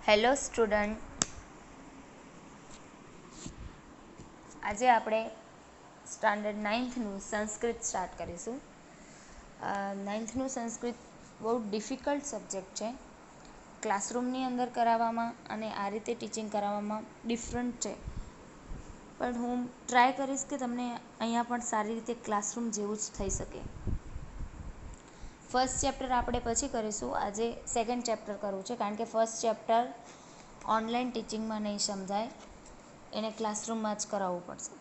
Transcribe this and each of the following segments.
Hello student, આજે આપણે standard 9થનું Sanskrit start કરીશું. 9થનું સંસ્કૃત બહુ ડિફિકલ્ટ સબ્જેક્ટ છે. ક્લાસરૂમની અંદર કરાવવામાં અને આ રીતે ટીચિંગ કરાવવામાં ડિફરન્ટ છે, પણ હું ટ્રાય કરીશ કે તમને અહીંયા પણ સારી રીતે ક્લાસરૂમ જેવું જ થઈ શકે. ફર્સ્ટ ચેપ્ટર આપણે પછી કરીશું. આજે સેકન્ડ ચેપ્ટર કરવું છે, કારણ કે ફર્સ્ટ ચેપ્ટર ઓનલાઈન ટીચિંગમાં નહીં સમજાય, એને ક્લાસરૂમમાં જ કરાવવું પડશે.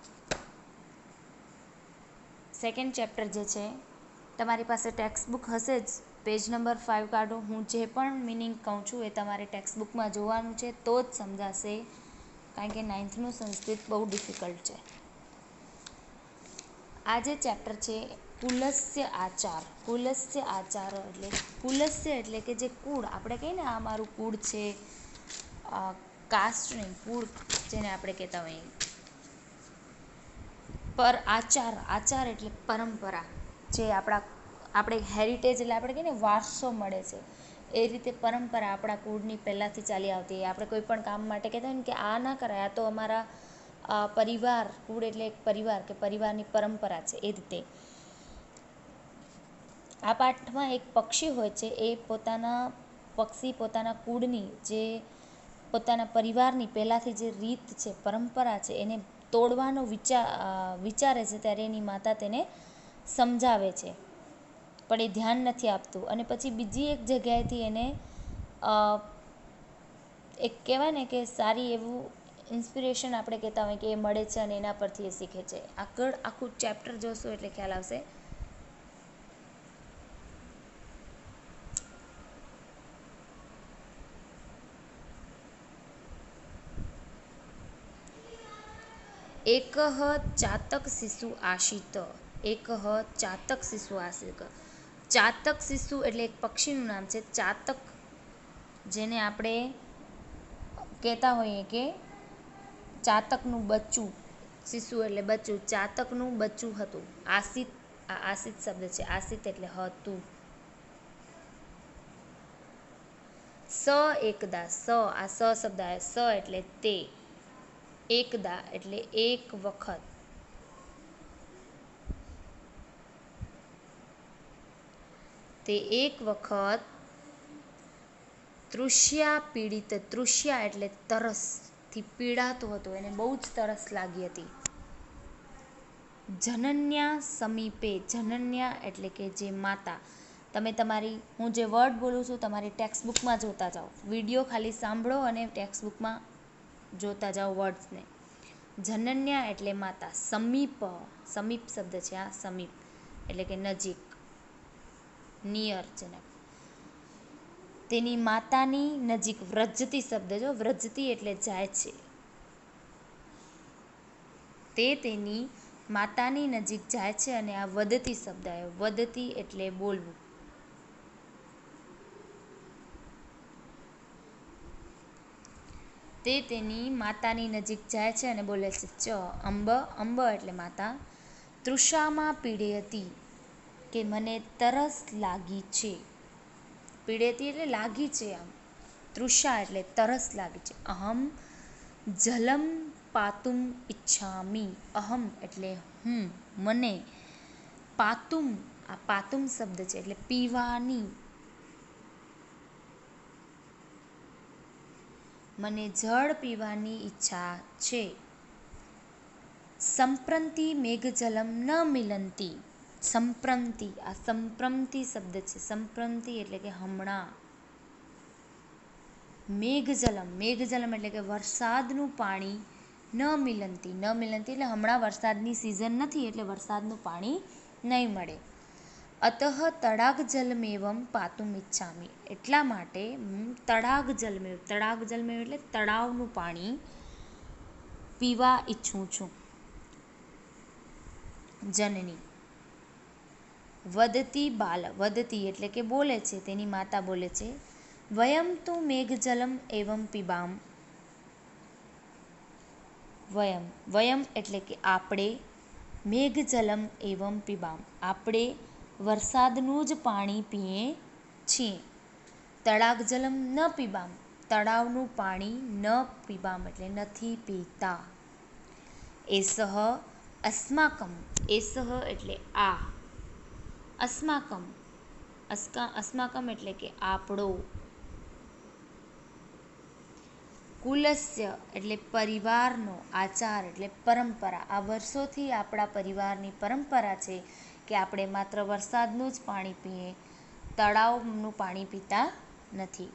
સેકન્ડ ચેપ્ટર જે છે, તમારી પાસે ટેક્સ્ટ બુક હશે જ. પેજ નંબર 5 કાઢો. હું જે પણ મિનિંગ કહું છું એ તમારે ટેક્સ્ટ બુકમાં જોવાનું છે, તો જ સમજાશે, કારણ કે 9થનું સંસ્કૃત બહુ ડિફિકલ્ટ છે. આ જે ચેપ્ટર છે, કુલસ્ય આચાર. કુલસ્ય આચાર એટલે કુલસ્ય એટલે કે જે કુળ, આપણે કહીએ ને આ મારું કુળ છે, કાસ્ટ નહીં, કુળ જેને આપણે કહેતા હોઈએ. પર આચાર, આચાર એટલે પરંપરા, જે આપણે હેરિટેજ એટલે આપણે કહીએ ને વારસો મળે છે, એ રીતે પરંપરા આપણા કુળની પહેલાંથી ચાલી આવતી. આપણે કોઈ પણ કામ માટે કહેતા હોય ને કે આ ના કરાય, આ તો અમારા પરિવાર, કુળ એટલે એક પરિવાર કે પરિવારની પરંપરા છે, એ રીતે. આ પાઠમાં એક પક્ષી હોય છે, એ પોતાના કુળની, જે પોતાના પરિવારની પહેલાંથી જે રીત છે, પરંપરા છે, એને તોડવાનો વિચારે છે, ત્યારે એની માતા તેને સમજાવે છે, પણ એ ધ્યાન નથી આપતું. અને પછી બીજી એક જગ્યાએથી એને એક કહેવાય ને કે સારી એવું ઇન્સ્પિરેશન આપણે કહેતા હોય કે એ મળે છે, અને એના પરથી એ શીખે છે. આગળ આખું ચેપ્ટર જોશો એટલે ખ્યાલ આવશે. એકઃ ચાતક શિશુ આશિત. એકઃ ચાતક શિશુ આશિત. ચાતક શિશુ એટલે એક પક્ષીનું નામ છે. ચાતક, જેને આપણે કહેતા હોઈએ કે ચાતકનું બચ્ચું, શિશુ એટલે બચ્ચું, ચાતકનું બચ્ચું હતું. આશિત, આ આશિત શબ્દ છે. આશિત એટલે હતું. સ એકદા, સ આ સ શબ્દ આવે, સ એટલે તે, એકદા એટલે એક વખત. તે એક વખત તૃષ્યા પીડિત, તૃષ્યા એટલે તરસથી પીડાતો હતો, એને બહુ જ તરસ લાગી હતી. જનન્યા સમીપે, જનન્યા એટલે કે જે માતા. તમે હું જે વર્ડ બોલું છું, તમારી ટેક્સ્ટ બુકમાં જોતા જાઓ. વિડીયો ખાલી સાંભળો અને ટેક્સ્ટ બુકમાં જોતા જાઓ વર્ડ્સને. જનન્યા એટલે માતા. સમીપ, સમીપ શબ્દ છે આ, સમીપ એટલે કે નજીક, નિયર જેને. તેની માતાની નજીક, વ્રજતી શબ્દ, જો વ્રજતી એટલે જાય છે. તે તેની માતાની નજીક જાય છે, અને આ વદતી શબ્દ આવ્યો. વદતી એટલે બોલવું. તે તેની માતાની નજીક જાય છે અને બોલે છે. ચ અંબ, અંબ એટલે માતા. તૃષામાં પીડયતી, કે મને તરસ લાગી છે. પીડયતી એટલે લાગી છે આમ. તૃષા એટલે તરસ લાગી છે. અહમ જલમ પાતુમ ઈચ્છામિ. અહમ એટલે હું, મને. પાતુમ, આ પાતુમ શબ્દ છે એટલે પીવાની. મને જળ પીવાની ઈચ્છા છે. સંપ્રંતિ મેઘજલમ ન મિલંતી. સંપ્રંતિ, આ સંપ્રંતિ શબ્દ છે. સંપ્રંતિ એટલે કે હમણાં. મેઘજલમ, મેઘજલમ એટલે કે વરસાદનું પાણી. ન મિલંતી, ન મિલંતી એટલે હમણાં વરસાદની સિઝન નથી, એટલે વરસાદનું પાણી નહીં મળે. અતઃ તડાગ જલમેવમ પાતુમ ઈચ્છામિ. એટલા માટે હું તડાગ જલમેવ, તડાગ જલમેવ એટલે તળાવનું પાણી પીવા ઈચ્છું છું. જનની. વદતી બાલ, વદતી એટલે કે બોલે છે, તેની માતા બોલે છે. વયમ તુ મેઘજલમ એવમ પીબામ. વયમ, વયમ એટલે કે આપણે. મેઘજલમ એવમ પીબામ, આપણે વરસાદનું જ પાણી પીએ છીએ. તડાગ જલમ ન પીબામ, તળાવનું પાણી ન પીવામ એટલે નથી પીતા. એસહ અસ્માકમ, એસહ એટલે આ, અસ્માકમ, અસ્માકમ એટલે કે આપણો, કુલસ્ય એટલે પરિવારનો, આચાર એટલે પરંપરા, આ વર્ષોથી આપણા પરિવારની પરંપરા છે કે આપણે માત્ર વરસાદનું જ પાણી પીએ, તળાવનું પાણી પીતા નથી.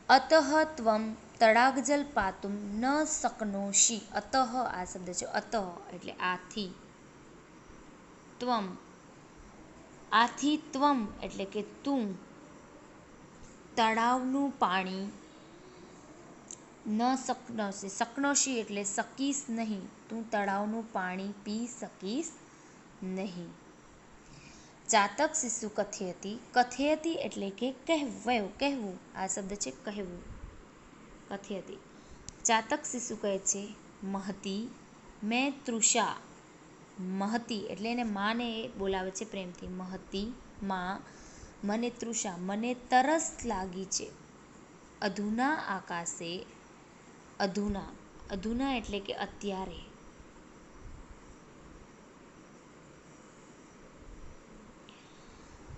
અતઃ ત્વમ તડાગજલ પાતુમ ન શક્નોષિ, અતઃ આ શબ્દ છે, અતઃ એટલે આથી, ત્વમ આથી, ત્વમ એટલે કે તું, તળાવનું પાણી, ન શક્નોષિ, શક્નોષિ એટલે શકીશ નહીં, તું તળાવનું પાણી પી શકીશ નહીં. ચાતક શિશુ કથયતિ, કથયતિ એટલે કે કહેવું, આ શબ્દ છે કહેવું, કથયતિ. ચાતક શિશુ કહે છે મહતી મેં તૃષા, મહતી એટલે એને માને બોલાવે છે પ્રેમથી, મહતી માં મને તૃષા મને તરસ લાગી છે. અધુના આકાશે, અધુના, અધુના એટલે કે અત્યારે,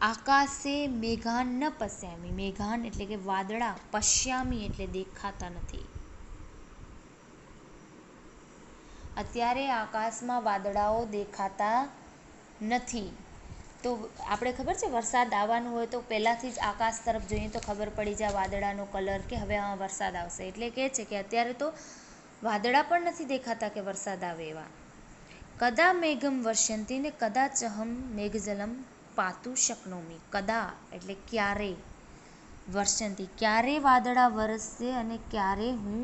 આકાશે મેઘાન ન પશ્યામી, મેઘાન એટલે કે વાદળા, પશ્યામી એટલે દેખાતા નથી. અત્યારે આકાશમાં વાદળાઓ દેખાતા નથી. તો આપણે ખબર છે વરસાદ આવવાનું હોય તો પહેલાંથી જ આકાશ તરફ જોઈએ તો ખબર પડી જાય વાદળાનો કલર કે હવે આ વરસાદ આવશે. એટલે કહે છે કે અત્યારે તો વાદળા પણ નથી દેખાતા કે વરસાદ આવે એવા. કદા મેઘમ વર્ષયંતિ ને કદાચહમ મેઘજલમ પાતું શક્નોમી, કદા એટલે ક્યારે, વર્ષયંતિ ક્યારે વાદળા વરસશે અને ક્યારે હું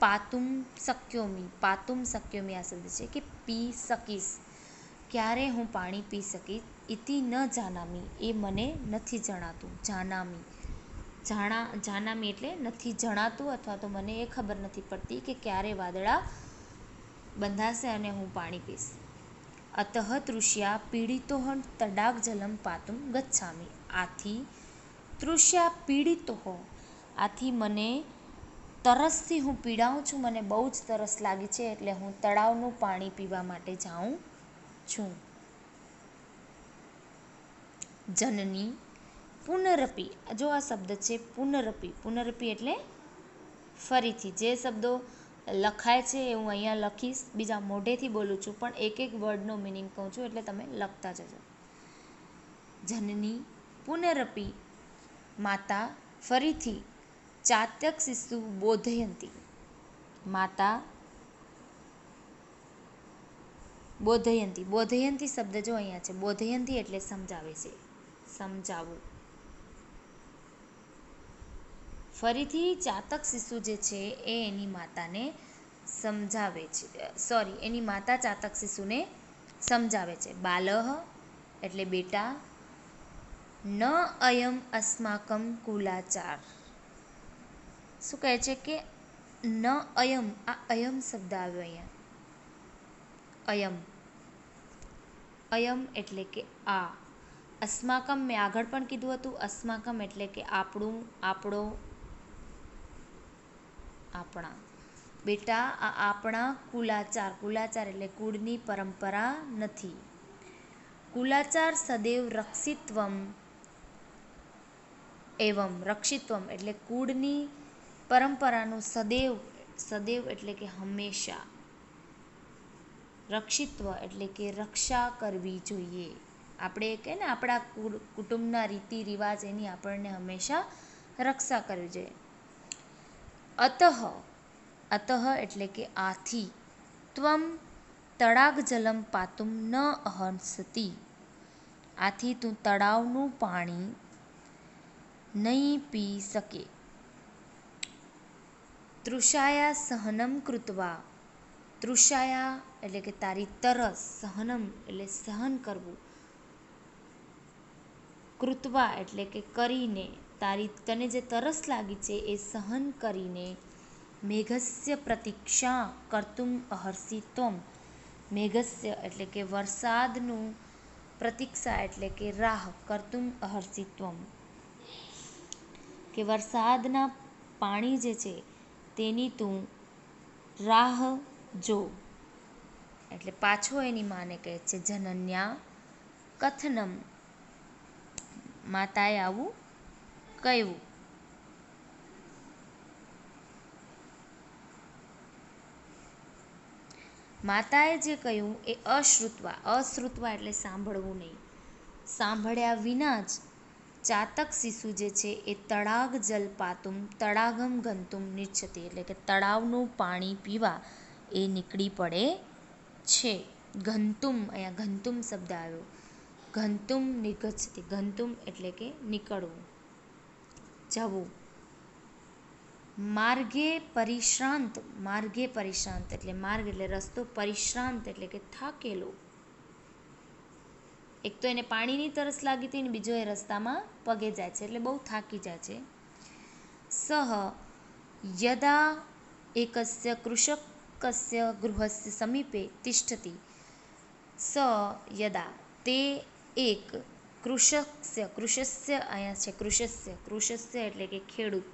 પાતુમ શક્યોમી, પાતુમ શક્યોમી આ શબ્દ છે કે પી શકીશ, ક્યારે હું પાણી પી શકીશ. ઇતિ ન જાનામી એ મને નથી જણાતું, જાનામી, જાનામી એટલે નથી જણાતું અથવા તો મને એ ખબર નથી પડતી કે ક્યારે વાદળા બંધાશે અને હું પાણી પીશ. અતઃ તૃષ્યા પીડિતોઃ તડાગજલમ પાતુમ ગચ્છામિ, આથી તૃષ્યા પીડિતોઃ, આથી મને તરસથી હું પીડાઉં છું, મને બહુ જ તરસ લાગી છે એટલે હું તળાવનું પાણી પીવા માટે જાઉં છું. જનની પુનરપી, જો આ શબ્દ છે પુનરપી, પુનરપી એટલે ફરીથી. જે શબ્દો લખાય છે એ હું અહીંયા લખીશ, બીજા મોઢેથી બોલું છું પણ એક એક વર્ડનો મિનિંગ કહું છું એટલે તમે લખતા જજો. જનની પુનરપી માતા ફરીથી, ચાતક શિશુ બોધયંતી, માતા બોધયંતી, બોધયંતી શબ્દ જો અહીંયા છે, બોધયંતી એટલે સમજાવે છે, સમજાવવું. ફરીથી ચાતક શિશુ જે છે એ એની માતાને સમજાવે છે, સોરી એની માતા ચાતક શિશુને સમજાવે છે. બાલહ એટલે બેટા, ન અયમ અસ્માકમ કુલાચાર, શું કહે છે કે ન અયમ, આ અયમ શબ્દ આવ્યો અહીંયા, અયમ, અયમ એટલે કે આ, અસ્માકમ મેં આગળ પણ કીધું હતું, અસ્માકમ એટલે કે આપણું, આપણો, આપણા. બેટા આ આપણા કુલાચાર, કુલાચાર એટલે કુળની પરંપરા નથી. કુલાચાર સદૈવ રક્ષિત્વમ એવમ, રક્ષિત્વમ એટલે કુળની પરંપરાનું સદૈવ, સદૈવ એટલે કે હંમેશા, રક્ષિત્વ એટલે કે રક્ષા કરવી જોઈએ. આપણે કહે ને આપણા કુટુંબના રીતિ રિવાજ એની આપણને હંમેશા રક્ષા કરવી જોઈએ. અતઃ, અતઃ એટલે કે આથી, ત્વમ તડાગજલમ પાતુમ ન અહંસતિ, આથી તું તળાવનું પાણી નહીં પી શકે. તૃષાયા સહનમ કૃત્વા, તૃષાયા એટલે કે તારી તરસ, સહનમ એટલે સહન કરવું, કૃત્વા એટલે કે કરીને, તારી તને જે તરસ લાગી છે એ સહન કરીને, મેઘસ્ય પ્રતીક્ષા કર્તુમ અહર્ષિ ત્વમ, મેઘસ્ય એટલે કે વરસાદનું, પ્રતીક્ષા એટલે કે રાહ, કર્તુમ અહર્ષિ ત્વમ કે વરસાદના પાણી જે છે તેની તું રાહ જો. એટલે પાછો એની માને કહે છે જનન્યા કથનમ, માતાએ આવું કહ્યું. માતાએ જે કહ્યું એ અશ્રુત્વા, અશ્રુત્વા એટલે સાંભળવું નહીં, સાંભળ્યા વિના જ ચાતક શિશુ જે છે એ તળાગ જલ પાતુમ તળાગમ ગંતુમ નિચ્છતી, એટલે કે તળાવનું પાણી પીવા એ નીકળી પડે છે. ગંતુમ, અહીંયા ગંતુમ શબ્દ આવ્યો. ગંતુમ નિગચ્છતી, ગંતુમ એટલે કે નીકળવું, જવું. માર્ગે પરિશ્રાંત, માર્ગે પરિશ્રાંત એટલે માર્ગ એટલે રસ્તો, પરિશ્રાંત એટલે કે થાકેલો. એક તો એને પાણીની તરસ લાગી હતી ને બીજો એ રસ્તામાં પગે જાય છે એટલે બહુ થાકી જાય છે. સહ યદા એકસ્ય કૃષકસ્ય ગૃહસ્ય સમીપે તિષ્ઠતિ, સ યદા તે એક કૃષકસ્ય, કૃષસ્ય અહીંયા છે કૃષસ્ય, કૃષસ્ય એટલે કે ખેડૂત,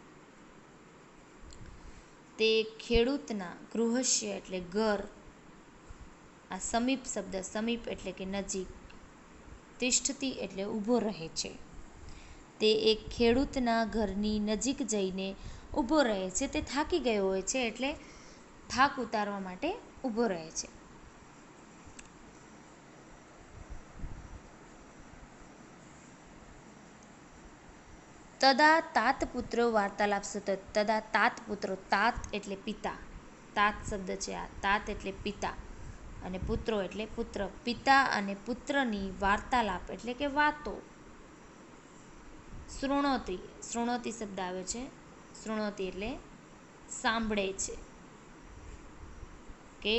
તે ખેડૂતના ગૃહસ્ય એટલે ઘર, આ સમીપ શબ્દ, સમીપ એટલે કે નજીક, તિષ્ઠતી એટલે ઊભો રહે છે. તે એક ખેડૂતના ઘરની નજીક જઈને ઊભો રહે છે. તે થાકી ગયો હોય છે એટલે થાક ઉતારવા માટે ઊભો રહે છે. તદા તાત પુત્રો વાર્તાલાપ સતત, તદા તાત પુત્રો, તાત એટલે પિતા, તાત શબ્દ છે આ, તાત એટલે પિતા અને પુત્રો એટલે પુત્ર, પિતા અને પુત્રની વાર્તાલાપ એટલે કે વાતો. શૃણોતિ, શૃણોતિ શબ્દ આવે છે, શૃણોતિ એટલે સાંભળે છે, કે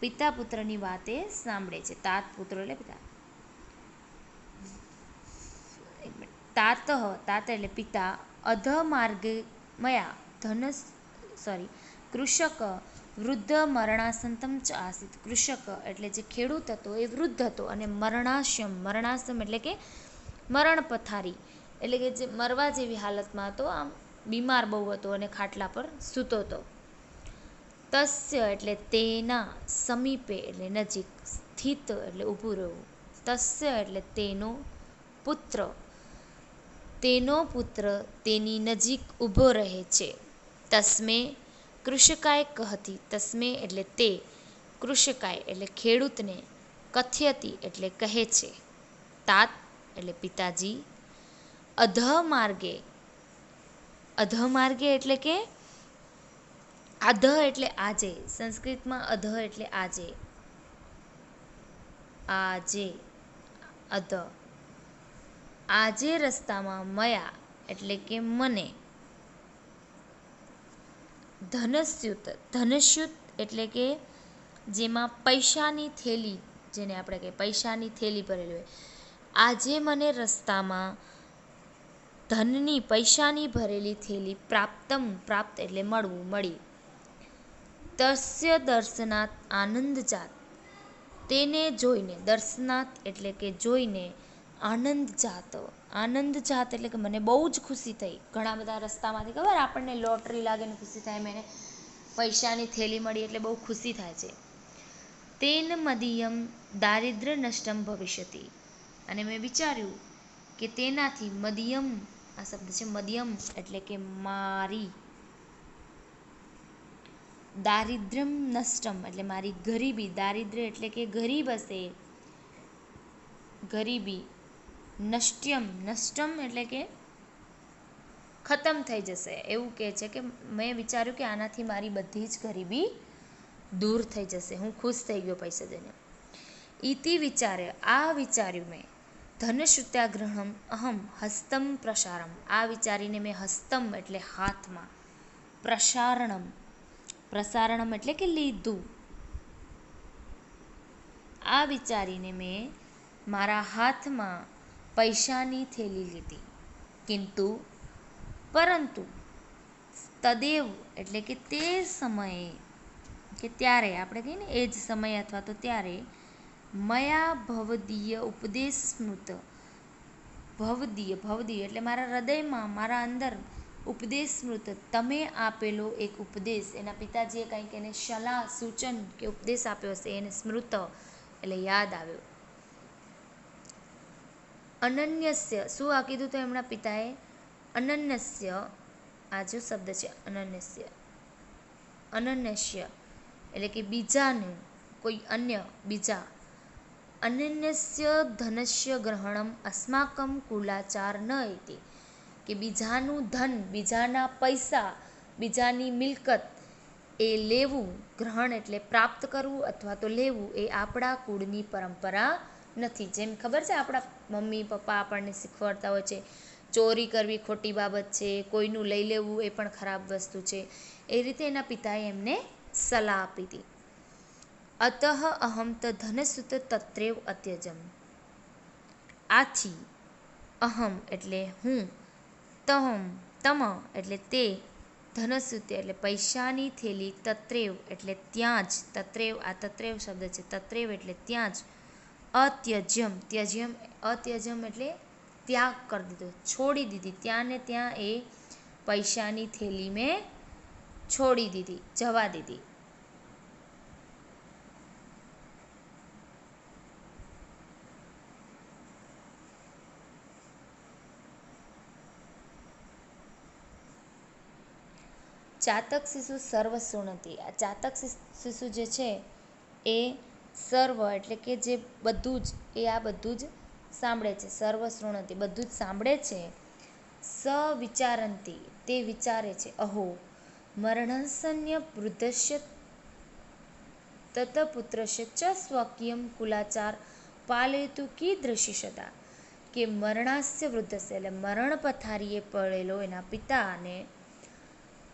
પિતા પુત્રની વાત એ સાંભળે છે. તાત પુત્રો એટલે પિતા. તાત, તાત એટલે પિતા, અધ માર્ગે મયા ધનસ કૃષક વૃદ્ધ મરણાસંતમ ચ આસીત, કૃષક એટલે જે ખેડૂત હતો એ વૃદ્ધ હતો અને મરણાશ્યમ, મરણાશ્યમ એટલે કે મરણ પથારી, એટલે કે જે મરવા જેવી હાલતમાં હતો, આમ બીમાર બહુ હતો અને ખાટલા પર સૂતો હતો. તસ્ય એટલે તેના, સમીપે એટલે નજીક, સ્થિત એટલે ઊભું રહેવું, તસ્ય એટલે તેનો, પુત્ર તેનો પુત્ર તેની નજીક ઊભો રહે છે. તસ્મે કૃષકાય કહતી, તસ્મે એટલે તે, કૃષકાય એટલે ખેડૂતને, કથ્યતી એટલે કહે છે, તાત એટલે પિતાજી, અધ માર્ગે, અધ માર્ગે એટલે કે આધ એટલે આજે, સંસ્કૃતમાં અધ એટલે આજે, આજે, અધ, આજે રસ્તામાં મયા એટલે કે મને, ધનસ્યુત, ધનસ્યુત એટલે કે જેમાં પૈસાની થેલી, જેને આપણે કહીએ પૈસાની થેલી ભરેલી હોય, આજે મને રસ્તામાં ધનની, પૈસાની ભરેલી થેલી પ્રાપ્તમ, પ્રાપ્ત એટલે મળવું, મળી. તસ્ય દર્શનાત આનંદ જાત, તેને જોઈને, દર્શનાત એટલે કે જોઈને, આનંદ જાત, આનંદ જાત એટલે કે મને બહુ જ ખુશી થઈ. ઘણા બધા રસ્તામાંથી ખબર આપણને લોટરી લાગે ને ખુશી થાય, મને પૈસાની થેલી મળી એટલે બહુ ખુશી થાય છે. તેન મદીયમ દારિદ્ર્ય નષ્ટમ ભવિષ્યતિ, અને મેં વિચાર્યું કે તેનાથી મદિયમ, આ શબ્દ છે મદિયમ એટલે કે મારી, દારિદ્ર્યમ નષ્ટમ એટલે મારી ગરીબી, દારિદ્ર્ય એટલે કે ગરીબ હશે, ગરીબી, નષ્ટ્યમ, નષ્ટમ એટલે કે ખતમ થઈ જશે. એવું કહે છે કે મેં વિચાર્યું કે આનાથી મારી બધી જ ગરીબી દૂર થઈ જશે, હું ખુશ થઈ ગયો પૈસા જઈને. ઇતિ વિચારે, આ વિચાર્યું મેં, ધનશ્રુત્યાગ્રહમ અહમ હસ્તમ પ્રસારમ, આ વિચારીને મેં હસ્તમ એટલે હાથમાં, પ્રસારણમ, પ્રસારણમ એટલે કે લીધું, આ વિચારીને મેં મારા હાથમાં પૈસાની થેલી લીધી. કિંતુ પરંતુ, તદેવ એટલે કે તે સમયે, કે ત્યારે, આપણે કહીએ ને એ જ સમય અથવા તો ત્યારે, મયા ભવદીય ઉપદેશ સ્મૃત, ભવદીય, ભવદીય એટલે મારા હૃદયમાં, મારા અંદર ઉપદેશ સ્મૃત, તમે આપેલો એક ઉપદેશ, એના પિતાજીએ કંઈક એને સલાહ સૂચન કે ઉપદેશ આપ્યો હશે એને સ્મૃત એટલે યાદ આવ્યો. અનન્યસ્ય, શું આ કીધું તો એમના પિતાએ? અનન્યસ્ય, આ જો શબ્દ છે અનન્યસ્ય, અનન્યસ્ય એટલે કે બીજાનું, કોઈ અન્ય, બીજા. અનન્યસ્ય ધનસ્ય ગ્રહણમ અસ્માકમ કુલાચાર ન ઇતિ, કે બીજાનું ધન, બીજાના પૈસા, બીજાની મિલકત એ લેવું, ગ્રહણ એટલે પ્રાપ્ત કરવું અથવા તો લેવું, એ આપણા કુળની પરંપરા નથી. જેમ ખબર છે આપણા મમ્મી પપ્પા આપણને શીખવાડતા હોય છે, ચોરી કરવી ખોટી બાબત છે, કોઈનું લઈ લેવું એ પણ ખરાબ વસ્તુ છે, એ રીતે એના પિતાએ એમને સલાહ આપી હતી. અતઃ અહમ ત ધનસુત તત્રેવ અત્યજમ, આથી અહમ એટલે હું, તમ એટલે તે, ધનસુતે એટલે પૈસાની થેલી, તત્રેવ એટલે ત્યાં જ, તત્રેવ, આ તત્રેવ શબ્દ છે, તત્રેવ એટલે ત્યાં જ, અત્યજ્યમ, ત્યજ્યમ, અત્યજમ એટલે ત્યાગ કરી દીધો, છોડી દીધી, ત્યાં ને ત્યાં એ પૈસાની થેલી મેં છોડી દીધી, જવા દીધી. ચાતક શિશુ સર્વ શૃણોતિ, આ ચાતક શિશુ જે છે એ સર્વ એટલે કે જે બધું જ, એ આ બધું જ સાંભળે છે. સર્વ શૃણોતિ બધું જ સાંભળે છે. સ વિચારંતી તે વિચારે છે. અહો મરણસન્ય વૃદ્ધસ્ય તત પુત્રસ્ય ચ સ્વકીયમ કુલાચાર પાલયતુ કીદૃશી સદા, કે મરણાસ્ય વૃદ્ધસ્ય એટલે મરણ પથારીએ પડેલો એના પિતાને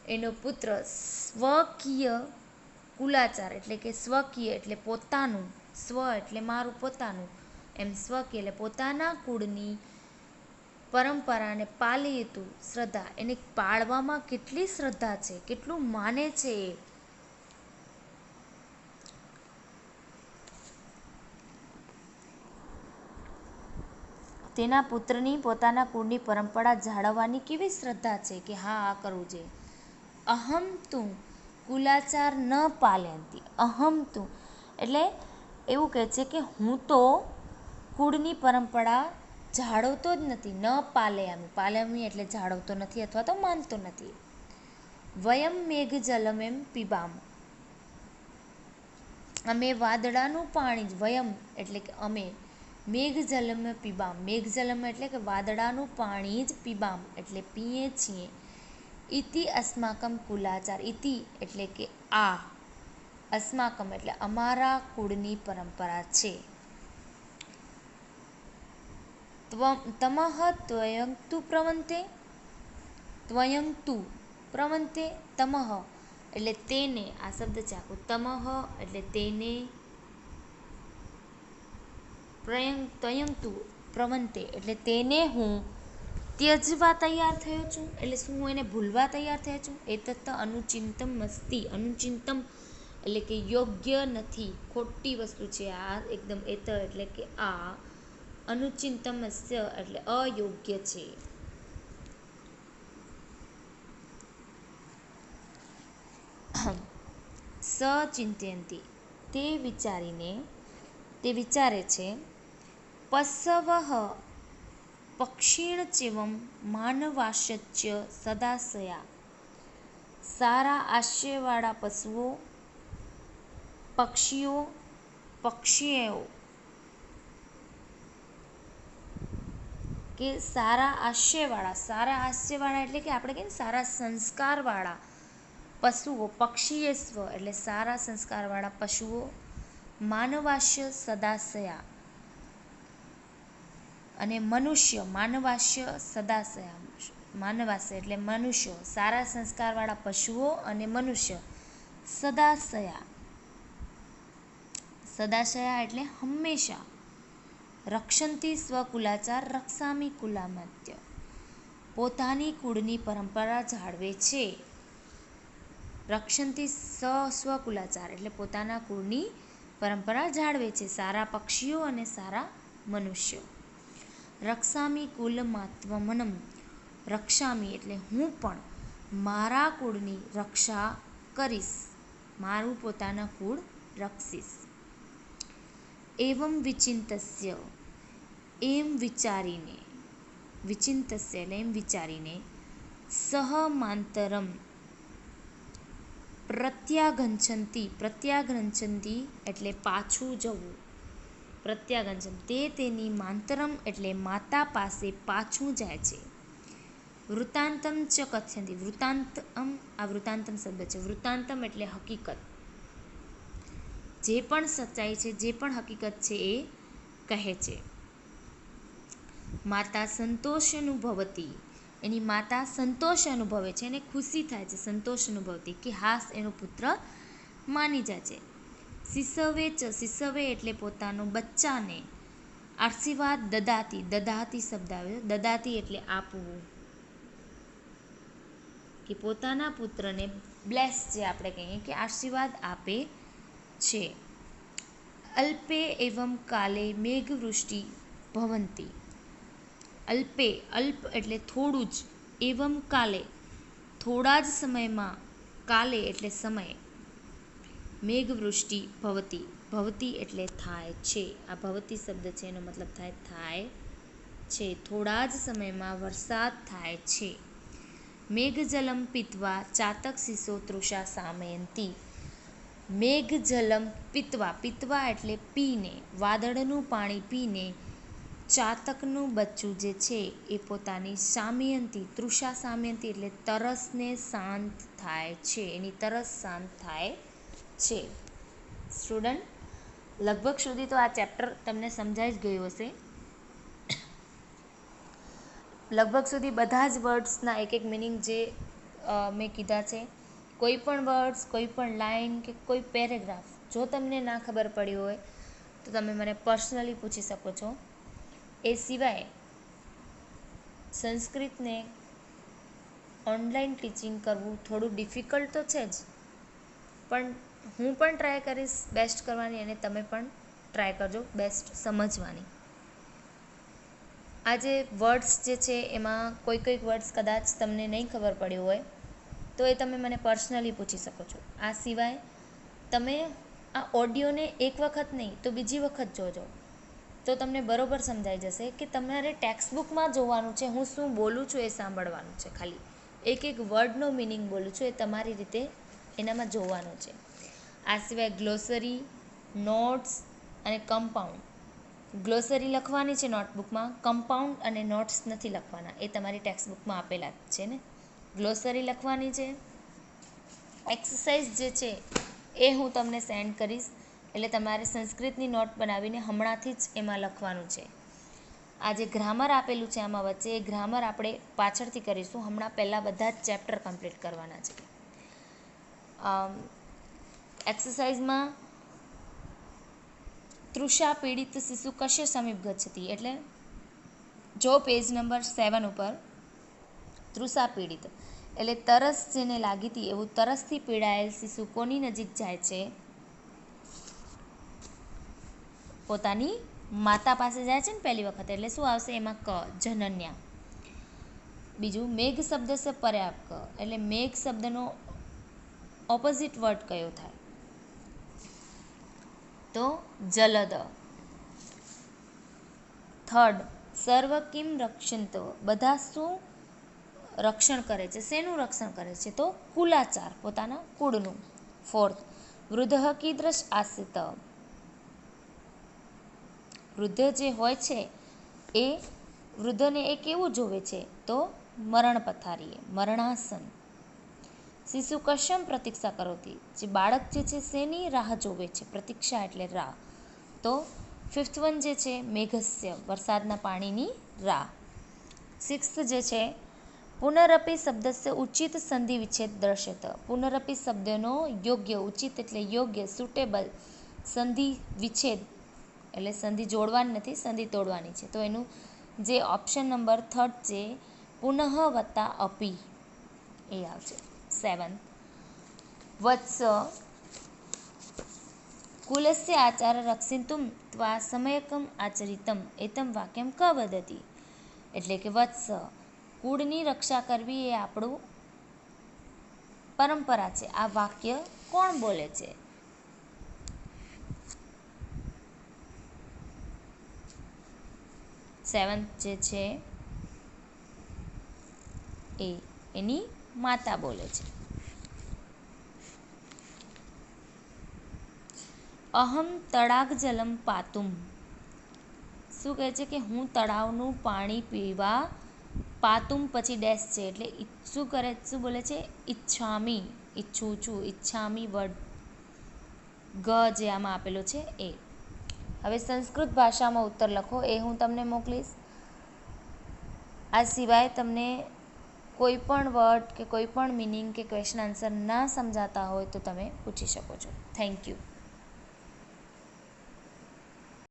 એનો પુત્ર સ્વકીય કુલાચાર એટલે કે સ્વકીય એટલે પોતાનું, સ્વ એટલે મારું પોતાનું, એમ સ્વકીય એટલે પોતાના કુળની પરંપરાને પાલયતું શ્રદ્ધા, એને પાળવામાં કેટલી શ્રદ્ધા છે, કેટલું માને છે એ. તેના પુત્રની પોતાના કુળની પરંપરા જાળવવાની કેવી શ્રદ્ધા છે કે હા આ કરવું જોઈએ. અહમ તું કુલાચાર ન પાલયંતી, અહમ તું એટલે એવું કહે છે કે હું તો કુળની પરંપરા જાળવતો જ નથી, ન પાલયામી, પાલયામી એટલે જાળવતો નથી અથવા તો માનતો નથી. વયમ મેઘ જલમેમ પીબામ, અમે વાદળાનું પાણી જ, વયમ એટલે કે અમે, મેઘ જલમ પીબામ, મેઘ જલમ એટલે કે વાદળાનું પાણી જ, પીબામ એટલે પીએ છીએ. ઇતિ અસ્માકમ કુલાચાર, ઇતિ એટલે કે આ, અસ્માકમ એટલે અમારા કુળની પરંપરા છે. તમઃ ત્વયંતુ પ્રવંતે, ત્વયંતુ પ્રવંતે, તમઃ એટલે તેને, આ શબ્દ છે આખું, તમઃ એટલે તેને, ત્વયંતુ પ્રવંતે એટલે તેને હું ત્યજવા તૈયાર થયો છું, એટલે શું હું એને ભૂલવા તૈયાર થયો છું. એતત્ અનુચિંતમ અસ્તિ, અનુચિંતમ એટલે કે યોગ્ય નથી, ખોટી વસ્તુ છે આ, એકદમ એત એટલે કે આ, અનુચિંતમ અસ્ય એટલે અયોગ્ય છે. સચિંત્યંતી તે વિચારીને, તે વિચારે છે. પશવઃ પક્ષીણ ચેવમ માનવાશ્ચ સદાશયા, સારા આશયવાળા પશુઓ, પક્ષીઓ કે સારા આશયવાળા એટલે કે આપણે કહીએ ને સારા સંસ્કારવાળા પશુઓ, પક્ષીએસ્વ એટલે સારા સંસ્કારવાળા પશુઓ, માનવાશ્ય સદાશયા અને મનુષ્ય, માનવાશ્ય સદાશયા, માનવાશ્ય એટલે મનુષ્યો, સારા સંસ્કારવાળા પશુઓ અને મનુષ્ય, સદાશયા, સદાશયા એટલે હંમેશા, રક્ષંતી સ્વકુલાચાર રક્ષામી કુલામત્ય પોતાની કુળની પરંપરા જાળવે છે. રક્ષંતી સ્વકુલાચાર એટલે પોતાના કુળની પરંપરા જાળવે છે, સારા પક્ષીઓ અને સારા મનુષ્યો. રક્ષામી કુલમાત્મનમ રક્ષામી એટલે હું પણ મારા કુળની રક્ષા કરીશ, મારું પોતાના કુળ રક્ષીશ. એવમ વિચિંતસ્ય એમ વિચારીને, વિચિંતસ્ય એટલે એમ વિચારીને, સહમાંતરમ પ્રત્યાગચ્છન્તિ, પ્રત્યાગચ્છન્તિ એટલે પાછું જવું, પ્રત્યાગચ્છન્તિ તે તેની માંતરમ એટલે માતા પાસે પાછું જાય છે. વૃત્તાંતમ ચ કથ્યંતિ, વૃત્તાંતમ આ વૃત્તાંતમ શબ્દ છે. વૃત્તાંતમ એટલે હકીકત, જે પણ સચ્ચાઈ છે, જે પણ હકીકત છે એ કહે છે. માતા સંતોષ અનુભવતી, એની માતા સંતોષ અનુભવે છે, એને ખુશી થાય છે, સંતોષ અનુભવતી કે હાસ એનો પુત્ર માની જાય છે. શિશવે ચ, શિશવે એટલે પોતાનો બચ્ચાને, આશીર્વાદ દદાતી, દદાતી શબ્દ આવે છે, દદાતી એટલે આપવું, કે પોતાના પુત્રને બ્લેસ, જે આપણે કહીએ કે આશીર્વાદ આપે છે. અલ્પે એવમ કાલે મેઘવૃષ્ટિ ભવંતી, અલ્પે અલ્પ એટલે થોડું જ, એવમ કાલે થોડા જ સમયમાં, કાલે એટલે સમય, મેઘવૃષ્ટિ ભવતી, ભવતી એટલે થાય છે. આ ભવતી શબ્દ છે એનો મતલબ થાય છે, થોડા જ સમયમાં વરસાદ થાય છે. મેઘજલમ પીત્વા ચાતક શિશો તૃષા શામયંતી, મેઘજલમ પીત્વા, પીત્વા એટલે પીને, વાદળનું પાણી પીને ચાતકનું બચ્ચું જે છે એ પોતાની શામયંતી, તૃષા શામયંતી એટલે તરસને શાંત થાય છે, એની તરસ શાંત થાય છે. સ્ટુડન્ટ, લગભગ સુધી તો આ ચેપ્ટર તમને સમજાઈ જ ગયું હશે. લગભગ સુધી બધા જ વર્ડ્સના એક એક મિનિંગ જે મેં કીધા છે. કોઈ પણ વર્ડ્સ, કોઈ પણ લાઇન કે કોઈ પેરેગ્રાફ જો તમને ના ખબર પડી હોય તો તમે મને પર્સનલી પૂછી શકો છો. એ સિવાય સંસ્કૃતને ઓનલાઈન ટીચિંગ કરવું થોડું ડિફિકલ્ટ તો છે જ, પણ હું પણ ટ્રાય કરીશ બેસ્ટ કરવાની, અને તમે પણ ટ્રાય કરજો બેસ્ટ સમજવાની. આ જે વર્ડ્સ જે છે એમાં કોઈક વર્ડ્સ કદાચ તમને નહીં ખબર પડ્યું હોય તો એ તમે મને પર્સનલી પૂછી શકો છો. આ સિવાય તમે આ ઓડિયોને એક વખત નહીં તો બીજી વખત જોજો, તો તમને બરોબર સમજાઈ જશે કે તમારે ટેક્સ્ટબુકમાં જોવાનું છે, હું શું બોલું છું એ સાંભળવાનું છે. ખાલી એક એક વર્ડનો મિનિંગ બોલું છું એ તમારી રીતે એનામાં જોવાનું છે. આ સિવાય ગ્લોસરી, નોટ્સ અને કમ્પાઉન્ડ, ગ્લોસરી લખવાની છે નોટબુકમાં, કમ્પાઉન્ડ અને નોટ્સ નથી લખવાના, એ તમારી ટેક્સ્ટબુકમાં આપેલા જ છે ને. ગ્લોસરી લખવાની છે. એક્સરસાઇઝ જે છે એ હું તમને સેન્ડ કરીશ, એટલે તમારે સંસ્કૃતની નોટ બનાવીને હમણાંથી જ એમાં લખવાનું છે. આ જે ગ્રામર આપેલું છે આમાં વચ્ચે, એ ગ્રામર આપણે પાછળથી કરીશું, હમણાં પહેલાં બધા જ ચેપ્ટર કમ્પ્લીટ કરવાના છે. એક્સરસાઇઝમાં તૃષા પીડિત શિશુ કશ્ય સમીપ ગચ્છતિ, એટલે જો પેજ નંબર 7 ઉપર તૃષા પીડિત એટલે તરસ જેને લાગી હતી એવું તરસથી પીડાયેલ શિશુ કોની નજીક જાય છે? પોતાની માતા પાસે જાય છે ને પહેલી વખત, એટલે શું આવશે એમાં ક, જનન્યા. બીજું મેઘ શબ્દ સે પર્યાપ્ત ક, એટલે મેઘ શબ્દનો ઓપોઝિટ વર્ડ કયો થાય? તો જલદ. થર્ડ, સર્વ કિમ રક્ષંતો, બધા શું રક્ષણ કરે છે? શેનું રક્ષણ કરે છે? તો કુલાચાર, પોતાના કુળનું. ફોર્થ, વૃદ્ધ કીદૃશ આસિત, વૃદ્ધ જે હોય છે એ વૃદ્ધને એ કેવું જોવે છે? તો મરણ પથારીએ, મરણાસન. શિશુ કશ્યમ પ્રતીક્ષા કરોતી, જે બાળક જે છે શેની રાહ જોવે છે? પ્રતીક્ષા એટલે રાહ. તો ફિફ્થ વન જે છે મેઘસ્ય, વરસાદના પાણીની રાહ. સિક્સ્થ જે છે પુનરપી શબ્દસ્ય ઉચિત સંધિ વિચ્છેદ દર્શત, પુનરપી શબ્દનો યોગ્ય, ઉચિત એટલે યોગ્ય, સુટેબલ સંધિ વિચ્છેદ એટલે સંધિ જોડવાની નથી, સંધિ તોડવાની છે. તો એનું જે ઓપ્શન નંબર 3 છે પુનઃ વત્તા અપી એ આવશે. 7, વત્સ કુલસ્ય આચાર રક્ષિતુમ ત્વા સમયકમ આચરિતમ એતમ વાક્યમ ક વદતિ, એટલે કે વત્સ કુળની રક્ષા કરવી એ આપણું પરંપરા છે. આ વાક્ય કોણ બોલે છે? સેવન્થ જે છે એની માતા બોલે છે. અહમ તડાગ જલમ પાતુમ, શું કહે છે કે હું તળાવનું પાણી પીવા, પાતુમ પછી ડેશ છે એટલે શું બોલે છે? ઈચ્છામી, ઈચ્છું છું, ઈચ્છામી વર્ડ ગ જે આમાં આપેલો છે એ. હવે સંસ્કૃત ભાષામાં ઉત્તર લખો, એ હું તમને મોકલીશ. આ સિવાય તમને કોઈ પણ વર્ડ કે કોઈ પણ મિનિંગ કે ક્વેશ્ચન આન્સર ના સમજાતા હોય તો તમે પૂછી શકો છો. Thank you.